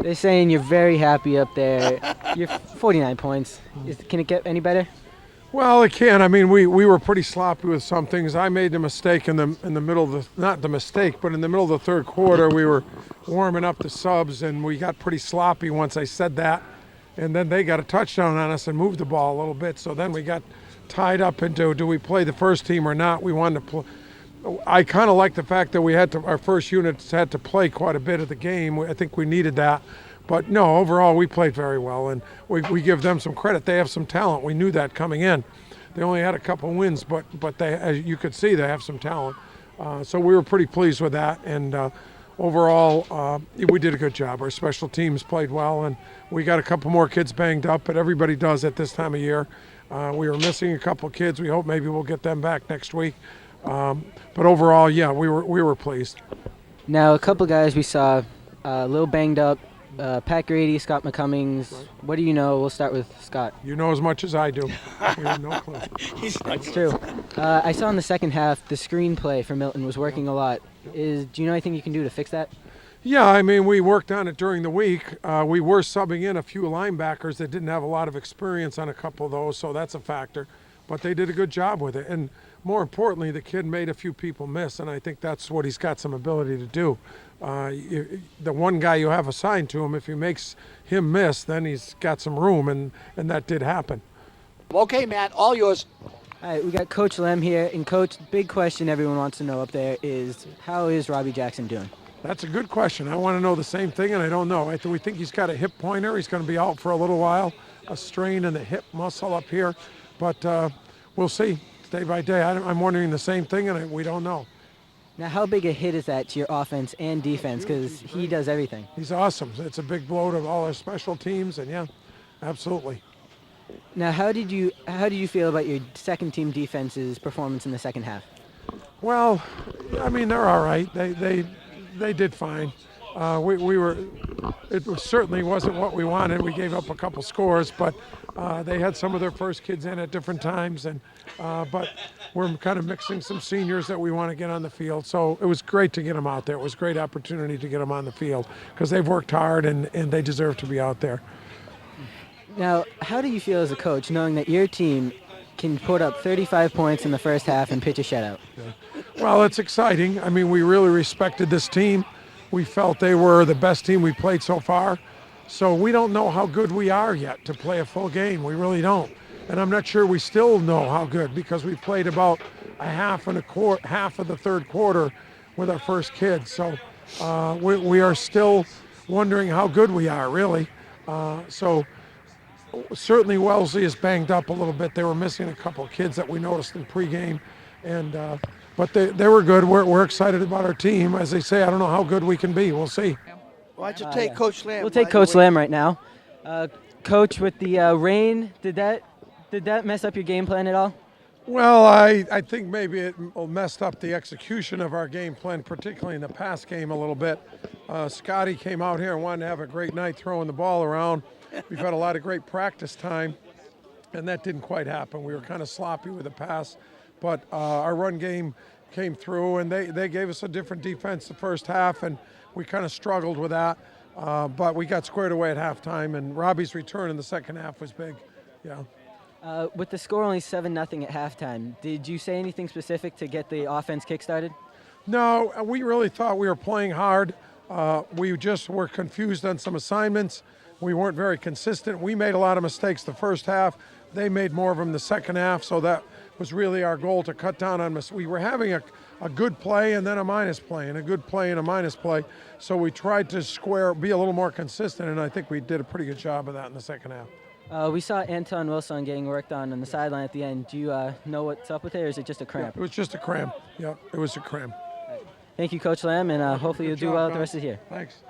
They're saying you're very happy up there. You're 49 points. Can it get any better? Well, it can. I mean, we were pretty sloppy with some things. I made the mistake in the middle of the, not the mistake, but in the middle of the third quarter, we were warming up the subs, and we got pretty sloppy once I said that. And then they got a touchdown on us and moved the ball a little bit. So then we got tied up into, do we play the first team or not? We wanted to play. I kind of like the fact that our first units had to play quite a bit of the game. I think we needed that. But no, overall, we played very well, and we give them some credit. They have some talent. We knew that coming in. They only had a couple wins, but they, as you could see, they have some talent. So we were pretty pleased with that, and overall, we did a good job. Our special teams played well, and we got a couple more kids banged up, but everybody does at this time of year. We were missing a couple kids. We hope maybe we'll get them back next week. But overall, yeah, we were pleased. Now, a couple guys we saw a little banged up. Pat Grady, Scott McCummings. What do you know? We'll start with Scott. You know as much as I do. You have no clue. That's true. I saw in the second half the screenplay for Milton was working a lot. Do you know anything you can do to fix that? Yeah, I mean, we worked on it during the week. We were subbing in a few linebackers that didn't have a lot of experience on a couple of those, so that's a factor. But they did a good job with it. And more importantly, the kid made a few people miss, and I think that's what he's got some ability to do. The one guy you have assigned to him, if he makes him miss, then he's got some room, and that did happen. Okay, Matt, all yours. All right, we got Coach Lem here, and Coach, big question everyone wants to know up there is, how is Robbie Jackson doing? That's a good question. I want to know the same thing, and I don't know. We think he's got a hip pointer. He's going to be out for a little while, a strain in the hip muscle up here, but we'll see day by day. I'm wondering the same thing, and we don't know. Now, how big a hit is that to your offense and defense? Because he does everything. He's awesome. It's a big blow to all our special teams, and yeah, absolutely. Now, how did you feel about your second team defense's performance in the second half? Well, I mean, they're all right. They did fine. It certainly wasn't what we wanted. We gave up a couple scores, but they had some of their first kids in at different times, but we're kind of mixing some seniors that we want to get on the field. So it was great to get them out there. It was a great opportunity to get them on the field because they've worked hard and they deserve to be out there. Now, how do you feel as a coach knowing that your team can put up 35 points in the first half and pitch a shutout? Yeah. Well, it's exciting. I mean, we really respected this team. We felt they were the best team we played so far. So we don't know how good we are yet to play a full game. We really don't. And I'm not sure we still know how good because we played about half of the third quarter with our first kids. So we are still wondering how good we are, really. So certainly Wellesley is banged up a little bit. They were missing a couple of kids that we noticed in pregame. But they were good. We're excited about our team. As they say, I don't know how good we can be. We'll see. Why don't you take Coach Lamb? We'll take Coach Lamb right now. Coach, with the rain, did that mess up your game plan at all? Well, I think maybe it messed up the execution of our game plan, particularly in the pass game a little bit. Scotty came out here and wanted to have a great night throwing the ball around. We've had a lot of great practice time, and that didn't quite happen. We were kind of sloppy with the pass, but our run game came through, and they gave us a different defense the first half, and we kind of struggled with that. But we got squared away at halftime, and Robbie's return in the second half was big. Yeah. With the score only 7-0 at halftime, did you say anything specific to get the offense kick-started? No, we really thought we were playing hard. We just were confused on some assignments. We weren't very consistent. We made a lot of mistakes the first half. They made more of them the second half, so that was really our goal, to cut down on mistakes. We were having a good play and then a minus play, and a good play and a minus play. So we tried to be a little more consistent, and I think we did a pretty good job of that in the second half. We saw Anton Wilson getting worked on the sideline at the end. Do you know what's up with it, or is it just a cramp? Yeah, it was just a cramp. Yeah, it was a cramp. Thank you, Coach Lamb, and hopefully you'll do well at the rest of the year. Thanks.